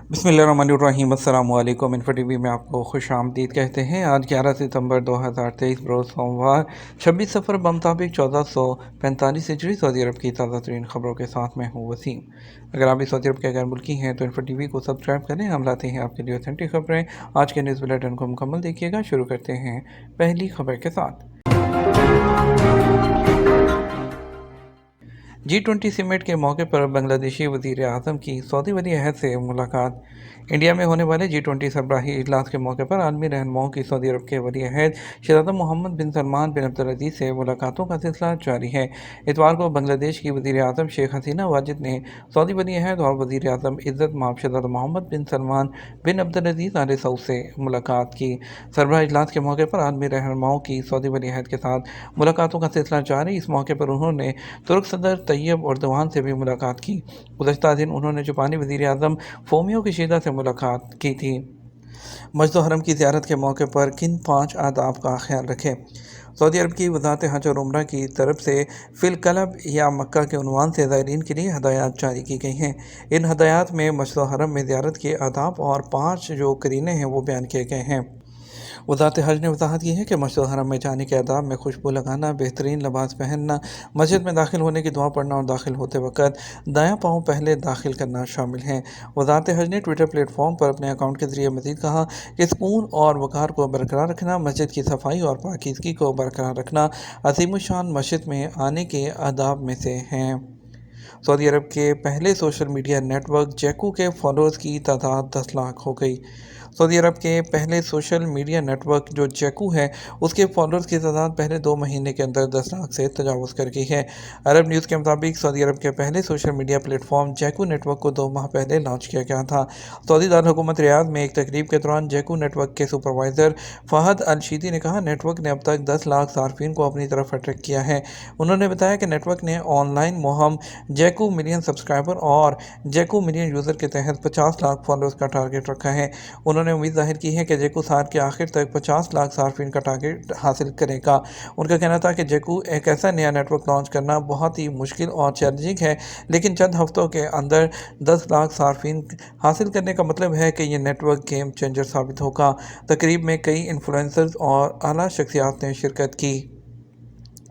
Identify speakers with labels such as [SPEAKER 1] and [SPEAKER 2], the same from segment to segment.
[SPEAKER 1] बिस्मिल्लाहिर्रहमानिर्रहीम। अस्सलाम वालेकुम। इन्फो टीवी में आपको खुश आमदीद कहते हैं। आज 11 सितंबर 2023 रोज़ सोमवार 26 सफ़र बमुताबिक 1445 हिजरी सऊदी अरब की ताज़ा तरीन खबरों के साथ मैं हूँ वसीम। अगर आप भी सऊदी अरब के गैर मुल्की हैं तो इन्फो टीवी को सब्सक्राइब करें। हम लाते हैं आपके लिए ऑथेंटिक खबरें। आज के न्यूज़ बुलेटिन को मुकम्मल देखिएगा। शुरू करते हैं पहली खबर के साथ। G20 समिट के मौके पर बांग्लादेशी वज़ीर आज़म की सऊदी वली अहद से मुलाकात। इंडिया में होने वाले G20 सरबराही इजलास के मौके पर आलमी रहनुमाओं की सऊदी अरब के वली अहद शहज़ादा मोहम्मद बिन सलमान बिन अब्दुल से मुलाकातों का सिलसिला जारी है। इतवार को बांग्लादेश की वज़ीर आज़म शेख हसीना वाजिद ने सऊदी वली अहद और वज़ीर आज़म इज़्ज़त माब शहज़ादा मोहम्मद बिन सलमान बिन अब्दुल आल सऊद से मुलाकात की। सरबराही इजलास के मौके पर आलमी रहनुमाओं की सऊदी वली अहद के साथ मुलाकातों का सिलसिला जारी। इस मौके पर उन्होंने तुर्क सदर तैयब एर्दोगान से भी मुलाकात की। गुज़श्ता दिन उन्होंने जापानी वज़ीर आज़म फोमियो किशिदा से मुलाकात की थी। मस्जिद हरम की ज़ियारत के मौके पर किन 5 आदाब का ख्याल रखें। सऊदी अरब की वज़ारत हज और उम्रा की तरफ से फ़िल क़ल्ब या मक्का के उन्वान से ज़ायरीन के लिए हदायत जारी की गई हैं। इन हदायत में मस्जिद हरम में ज़ियारत के आदाब और 5 जो करीने हैं वो बयान किए गए हैं। वज़ारत हज ने वजाहत की है कि मस्जिद हरम में जाने के आदाब में खुशबू लगाना, बेहतरीन लिबास पहनना, मस्जिद में दाखिल होने की दुआ पढ़ना और दाखिल होते वक्त दायां पाँव पहले दाखिल करना शामिल हैं। वज़ारत हज ने ट्विटर प्लेटफॉर्म पर अपने अकाउंट के ज़रिए मज़ीद कहा कि सुकून और वक़ार को बरकरार रखना, मस्जिद की सफाई और पाकीज़गी को बरकरार रखना अज़ीमुश्शान मस्जिद में आने के आदाब में से हैं। सऊदी अरब के पहले सोशल मीडिया नेटवर्क जैकू के फॉलोअर्स की तादाद 10 लाख हो गई। सऊदी अरब के पहले सोशल मीडिया नेटवर्क जो जैकू है उसके फॉलोअर्स की तादाद पहले 2 महीने के अंदर 10 लाख से तजावुज़ कर गई है। अरब न्यूज़ के मुताबिक सऊदी अरब के पहले social media platform Jacu network को 2 माह पहले लॉन्च किया गया था। सऊदी दारकूमत रियाद में एक तकरीब के दौरान जैकू नेटवर्क के सुपरवाइज़र फ़हद अल-शीदी ने कहा नेटवर्क ने अब तक 10 लाख सार्फिन को अपनी तरफ अट्रैक्ट किया है। उन्होंने बताया कि नेटवर्क ने ऑनलाइन मुहिम जैकू मिलियन सब्सक्राइबर और जैकू मिलियन यूज़र के तहत 50 लाख फॉलोअर्स का टारगेट रखा है। उन्होंने उम्मीद जाहिर की है कि जैकू साल के आखिर तक 50 लाख सार्फिन का टारगेट हासिल करेगा। उनका कहना था कि जैकू एक ऐसा नया नेटवर्क लॉन्च करना बहुत ही मुश्किल और चैलेंजिंग है, लेकिन चंद हफ्तों के अंदर 10 लाख सार्फिन हासिल करने का मतलब है कि यह नेटवर्क गेम चेंजर साबित होगा। तकरीब में कई इन्फ्लुएंसर्स और आला शख्सियात ने शिरकत की।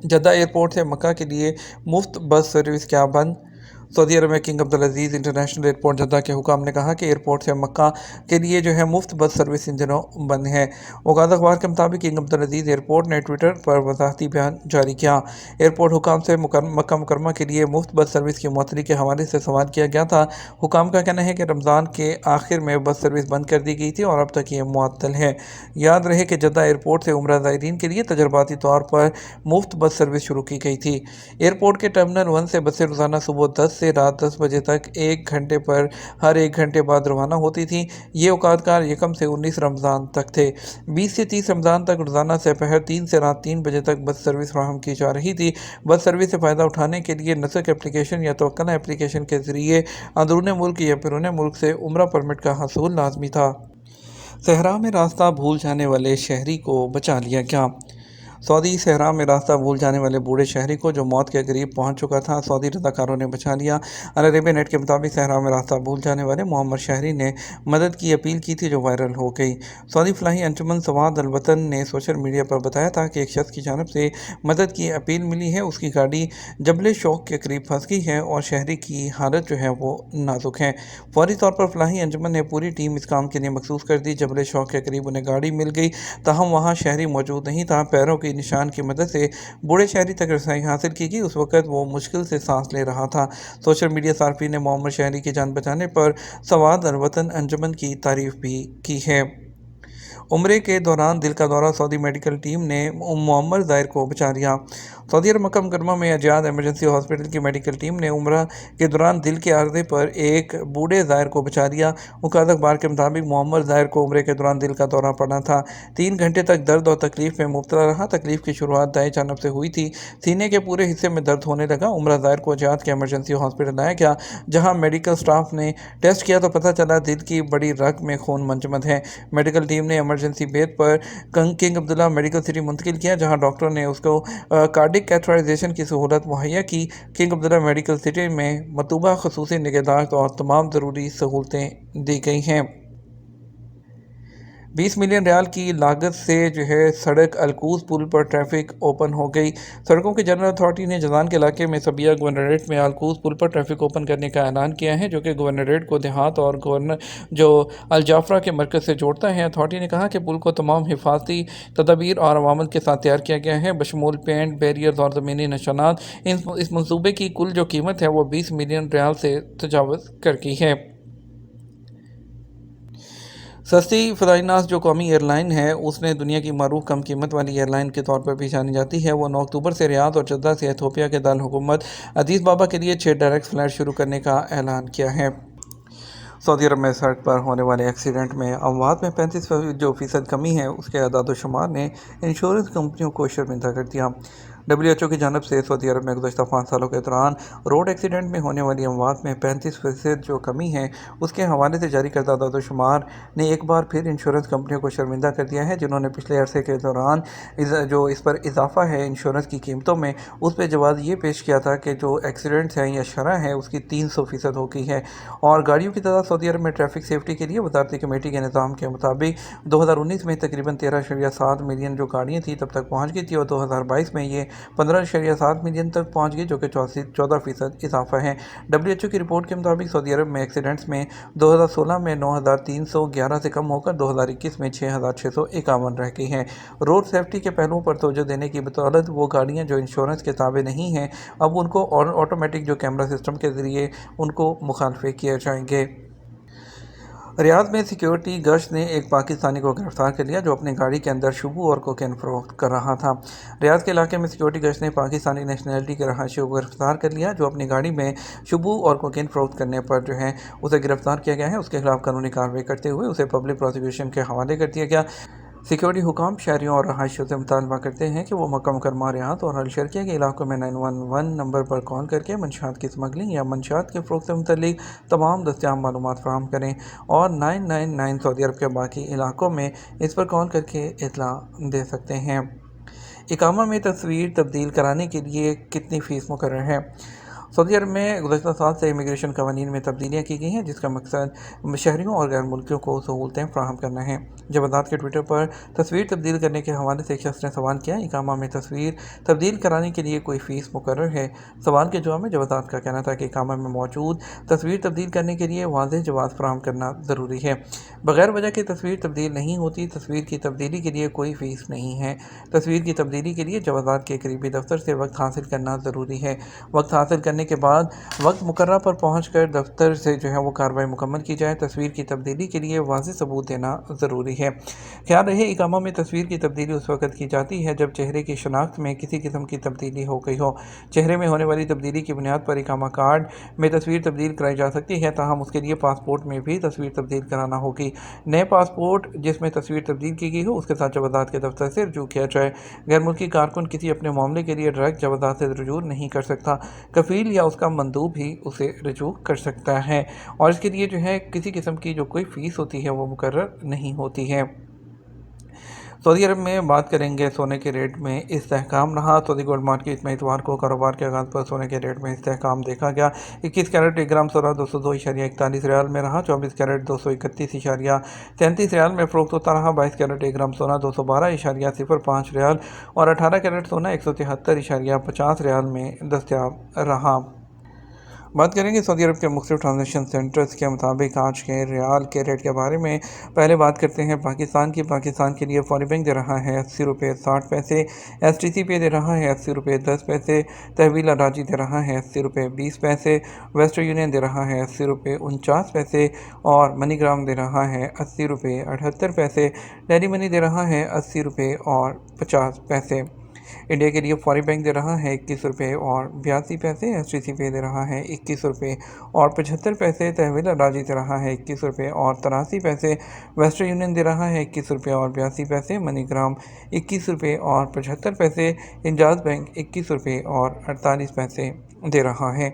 [SPEAKER 1] जद्दा एयरपोर्ट से मक्का के लिए मुफ्त बस सर्विस क्या बंद। सऊदी अरब में किंग अब्दुल अजीज़ इंटरनेशनल एयरपोर्ट जद्दा के हुकाम ने कहा कि एयरपोर्ट से मक्का के लिए जो है मुफ्त बस सर्विस इन दिनों बंद है। औकात अखबार के मुताबिक किंग अब्दुल अजीज़ एयरपोर्ट ने ट्विटर पर वजाहती बयान जारी किया। एयरपोर्ट हुकाम से मक्का मुकरमा के लिए मुफ्त बस सर्विस की मुअत्तली के हवाले से सवाल किया गया था। हुकाम का कहना है कि रमज़ान के आखिर में बस सर्विस बंद कर दी गई थी और अब तक ये मुअत्तल है। याद रहे कि जद्दा एयरपोर्ट से उम्रा ज़ायरीन के लिए तजर्बाती तौर पर मुफ्त बस सर्विस शुरू की गई थी। एयरपोर्ट के टर्मिनल 1 से बसें रोज़ाना सुबह 10 से रात 10 बजे तक 1 घंटे पर हर 1 घंटे बाद रवाना होती थी। ये औकातकार 1 से 19 रमज़ान तक थे। 20 से 30 रमज़ान तक रोज़ाना दोपहर 3 से रात 3 बजे तक बस सर्विस फराहम की जा रही थी। बस सर्विस से फ़ायदा उठाने के लिए नसक एप्लीकेशन या तवक्कल एप्लीकेशन के ज़रिए अंदरून मुल्क या बैरून मुल्क से उम्रा परमिट का हसूल लाजमी था। सहरा में रास्ता भूल जाने वाले शहरी को बचा लिया गया। सऊदी सहरा में रास्ता भूल जाने वाले बूढ़े शहरी को जो मौत के करीब पहुंच चुका था सऊदी रज़ाकारों ने बचा लिया। अल अरबिया नेट के मुताबिक सहरा में रास्ता भूल जाने वाले मोहम्मद शहरी ने मदद की अपील की थी जो वायरल हो गई। सऊदी फलाही अंजुमन सवाद अल वतन ने सोशल मीडिया पर बताया था कि एक शख्स की जानब से मदद की अपील मिली है। उसकी गाड़ी जबल शौक के करीब फंस गई है और शहरी की हालत जो है वो नाजुक है। फौरी तौर पर फलाही अंजुमन ने पूरी टीम इस काम के लिए मखसूस कर दी। जबल शौक के करीब उन्हें गाड़ी मिल गई, ताहम वहाँ शहरी मौजूद नहीं था। पैरों की निशान की मदद से बूढ़े शहरी तक रसाई हासिल की गई। उस वक़्त वो मुश्किल से सांस ले रहा था। सोशल मीडिया सार्फिन ने मोहम्मद शहरी की जान बचाने पर सवाद अल वतन अंजुमन की तारीफ भी की है। उम्रे के दौरान दिल का दौरा सऊदी मेडिकल टीम ने मोहम्मद ज़ाहिर को बचा लिया। सऊदी अरब मक्का मुकरमा में अजियाद एमरजेंसी हॉस्पिटल की मेडिकल टीम ने उम्रा के दौरान दिल के आर्जे पर एक बूढ़े ज़ाहिर को बचा लिया। औकात अखबार के मुताबिक मोहम्मद ज़ाहिर को उम्रे के दौरान दिल का दौरा पड़ा था। 3 घंटे तक दर्द और तकलीफ में मुब्तला रहा। तकलीफ की शुरुआत दाएं जानब से हुई थी। सीने के पूरे हिस्से में दर्द होने लगा। उम्रा ज़ाहिर को अजियाद के एमरजेंसी हॉस्पिटल लाया गया, जहाँ मेडिकल स्टाफ ने टेस्ट किया तो पता चला दिल की बड़ी रग में खून मंजमद है। मेडिकल टीम ने एमरजेंसी बेड पर किंग अब्दुल्ला मेडिकल सिटी मुंतकिल किया, जहाँ डॉक्टर ने उसको कार्डियक कार्डिक कैथराइजेशन की सहूलत मुहैया की। किंग अब्दुल्ला मेडिकल सिटी में मतलूबा खसूसी निगहदाश्त और तमाम ज़रूरी सहूलतें दी गई हैं। 20 मिलियन रियाल की लागत से सड़क अलकूज पुल पर ट्रैफिक ओपन हो गई। सड़कों की जनरल अथॉरिटी ने जजान के इलाके में सबिया गवर्नरेट में अलकूज पुल पर ट्रैफिक ओपन करने का ऐलान किया है, जो कि गवर्नरेट को देहात और गवर्नर जो अलजाफरा के मरकज़ से जोड़ता है। अथॉरिटी ने कहा कि पुल को तमाम हिफाजती तदाबीर और अवामल के साथ तैयार किया गया है, बशमूल पेंट, बैरियर्स और ज़मीनी निशानात। इस मनसूबे की कुल जो कीमत है वो 20 मिलियन रियाल से तजावज़ कर गई है। सस्ती फ़ज़ाई-नास जो कौमी एयरलाइन है, उसने दुनिया की मरूफ कम कीमत वाली एयरलाइन के तौर पर भी जानी जाती है। वो 9 अक्टूबर से रियाद और जद्दा से एथियोपिया के दारुल हुकूमत अदीस बाबा के लिए 6 डायरेक्ट फ़्लाइट शुरू करने का ऐलान किया है। सऊदी अरब में सड़क पर होने वाले एक्सीडेंट में अमवात में 35% कमी है, उसके अदाद-ओ-शुमार ने इंश्योरेंस कंपनियों को शर्मिंदा कर दिया। WHO की जानब से सऊदी अरब में गुज़श्ता 5 सालों के दौरान रोड एक्सीडेंट में होने वाली अमवात में 35% जो कमी है, उसके हवाले से जारी करदा अदाद-ओ-शुमार ने एक बार फिर इंश्योरेंस कंपनियों को शर्मिंदा कर दिया है, जिन्होंने पिछले अरसे के दौरान जो इस पर इजाफा है इंश्योरेंस की कीमतों में, उस पर जवाब ये पेश किया था कि जो एक्सीडेंट्स हैं या शरह है उसकी 300% हो गई है। और गाड़ियों की तादाद सऊदी अरब में ट्रैफिक सेफ्टी के लिए वज़ारती कमेटी के निज़ाम के मुताबिक 2019 में तकरीबन 13.7 मिलियन जो गाड़ियाँ थी तब तक पहुँच गई थी, और 2022 में ये 15.7 मिलियन तक पहुँच गई, जो कि 14% इजाफा है। WHO की रिपोर्ट के मुताबिक सऊदी अरब में एक्सीडेंट्स में 2016 में 9,311 से कम होकर 2021 में 6,651 रह गई हैं। रोड सेफ्टी के पहलुओं पर तवज्जो देने की बदौलत वो गाड़ियाँ जो इंश्योरेंस के ताबे नहीं हैं, अब उनको ऑटोमेटिक जो कैमरा सिस्टम के ज़रिए उनको मुखालफे किए जाएंगे। रियाद में सिक्योरिटी गश्त ने एक पाकिस्तानी को गिरफ्तार कर लिया, जो अपनी गाड़ी के अंदर शुबू और कोकेन फरोख्त कर रहा था। रियाद के इलाके में सिक्योरिटी गश्त ने पाकिस्तानी नेशनलिटी के रहायशी को गिरफ्तार कर लिया, जो अपनी गाड़ी में शुबू और कोकेन फरोख्त करने पर उसे गिरफ्तार किया गया है। उसके खिलाफ कानूनी कार्रवाई करते हुए उसे पब्लिक प्रोसिक्यूशन के हवाले कर दिया गया। सिक्योरिटी हुकाम शहरियों और रहायशियों से मुतालबा करते हैं कि वो मक्का मुकर्रमा, रियाद और अलशर्किया के इलाकों में 911 नंबर पर कॉल करके मंशियात की स्मगलिंग या मंशियात के फ़रोख्त से मुतल्लिक तमाम दस्तियाब मालूमात फ़राहम करें, और 999 सऊदी अरब के बाकी इलाकों में इस पर कॉल करके इत्तला दे सकते हैं। इकामा में तस्वीर तब्दील कराने के लिए कितनी फ़ीस मुकर्रर है? सऊदी अरब में गुज़श्ता साल से इमिग्रेशन क़वानीन में तब्दीलियाँ की गई हैं, जिसका मकसद शहरियों और गैर मुल्कियों को सहूलतें फ़राहम करना है। जवादात के ट्विटर पर तस्वीर तब्दील करने के हवाले से एक शख्स ने सवाल किया, इकामा में तस्वीर तब्दील कराने के लिए कोई फ़ीस मुकर्रर है? सवाल के जवाब में जवादात का कहना था कि इकामा में मौजूद तस्वीर तब्दील करने के लिए वाज़ेह जवाब फ़राहम करना ज़रूरी है। बग़ैर वजह की तस्वीर तब्दील नहीं होती। तस्वीर की तब्दीली के लिए कोई फ़ीस नहीं है। तस्वीर की तब्दीली के लिए जवादात के करीबी दफ्तर से वक्त हासिल करना ज़रूरी है। वक्त हासिल करने के बाद वक्त मुकर्रर पर पहुंचकर दफ्तर से वो कार्रवाई मुकम्मल की जाए। तस्वीर की तब्दीली के लिए वाज़ेह सबूत देना ज़रूरी है। ख्याल रहे, इकामा में तस्वीर की तब्दीली उस वक्त की जाती है जब चेहरे की शनाख्त में किसी किस्म की तब्दीली हो गई हो। चेहरे में होने वाली तब्दीली की बुनियाद पर इकामा कार्ड में तस्वीर तब्दील कराई जा सकती है, ताहम उसके लिए पासपोर्ट में भी तस्वीर तब्दील कराना होगी। नए पासपोर्ट जिसमें तस्वीर तब्दील की गई हो, उसके साथ जवादात के दफ्तर से रजू किया जाए। गैर मुल्की कारकुन किसी अपने मामले के लिए डायरेक्ट जवादात से रजू नहीं कर सकता। कफ़ील या उसका मंदूब भी उसे रजू कर सकता है, और इसके लिए किसी किस्म की जो कोई फ़ीस होती है वो मुकर्रर नहीं होती है। सऊदी अरब में बात करेंगे सोने के रेट में इस्तेहकाम रहा। सऊदी गोल्ड मार्केट में इतवार को कारोबार के आगाज़ पर सोने के रेट में इस्तेहकाम देखा गया। 21 कैरेट 1 ग्राम सोना 202.41 रियाल में रहा। 24 कैरेट 231.33 रियाल में फ़रोख्त होता रहा। 22 कैरेट 1 ग्राम सोना 212.05 रियाल और 18 कैरेट सोना 173.50 रियाल में दस्तयाब रहा। बात करेंगे सऊदी अरब के मुख्तलिफ ट्रांजेक्शन सेंटर्स के मुताबिक आज के रियाल के रेट के बारे में। पहले बात करते हैं पाकिस्तान की। पाकिस्तान के लिए फौरी बैंक दे रहा है 80 रुपये 60 पैसे, STC पे दे रहा है 80 रुपये 10 पैसे, तहवील अराजी दे रहा है 80 रुपये 20 पैसे, वेस्टर्न यूनियन दे रहा है 80 रुपये 49 पैसे और मनीग्राम दे रहा है 80 रुपये 78 पैसे, डेली मनी दे रहा है 80 रुपये और 50 पैसे। इंडिया के लिए फौरी बैंक दे रहा है 21 रुपये और 82 पैसे, STC पे दे रहा है 21 रुपये और 75 पैसे, तहवील अराजी दे रहा है 21 रुपये और 83 पैसे, वेस्टर्न यूनियन दे रहा है 21 रुपये और 82 पैसे, मनीग्राम 21 रुपये और 75 पैसे, इंजाज बैंक 21 रुपये और 48 पैसे दे रहा है।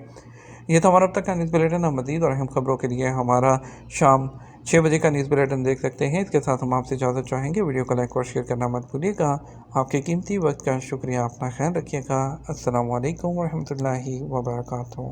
[SPEAKER 1] یہ تو ہمارا اب تک کا نیوز بلیٹن ہے۔ مزید اور اہم خبروں کے لیے ہمارا شام 6 بجے کا نیوز بلیٹن دیکھ سکتے ہیں۔ اس کے ساتھ ہم آپ سے اجازت چاہیں گے، ویڈیو کو لائک اور شیئر کرنا مت بھولیے گا۔ آپ کے قیمتی وقت کا شکریہ، اپنا خیال رکھیے گا۔ السلام علیکم ورحمۃ اللہ وبرکاتہ۔